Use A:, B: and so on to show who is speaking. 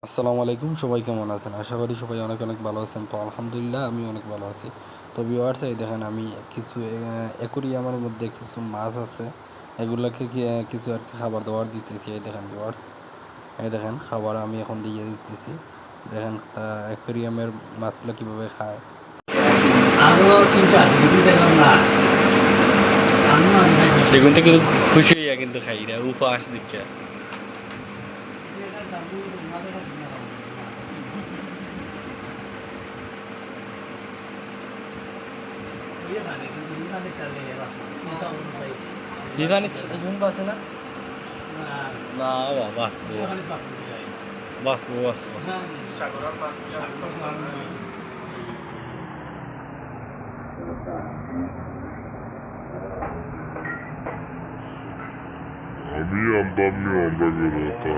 A: আসসালামু আলাইকুম, সবাই কেমন আছেন? আশা করি সবাই অনেক অনেক ভালো আছেন। তো আলহামদুলিল্লাহ আমি অনেক ভালো আছি। তো ভিউয়ার্স, এই দেখেন আমি কিছু অ্যাকুরিয়ামের মধ্যে কিছু মাছ আছে, এগুলাকে কিছু আর কি খাবার দাবার দিতেছি। এই দেখেন ভিউয়ার্স, এই দেখেন খাবার আমি এখন দিয়ে দিতেছি। দেখেন তা অ্যাকুরিয়ামের মাছগুলো কীভাবে খায়। দেখুন তো কিন্তু খুশি হইয়া কিন্তু খাই না, উপাস দিচ্ছে। বিমানে ঘুম পাচ্ছে না, না বাবা, বাঁচবো বাঁচবো বাঁচবো।
B: আমি আমদানি আমরা বেরোতা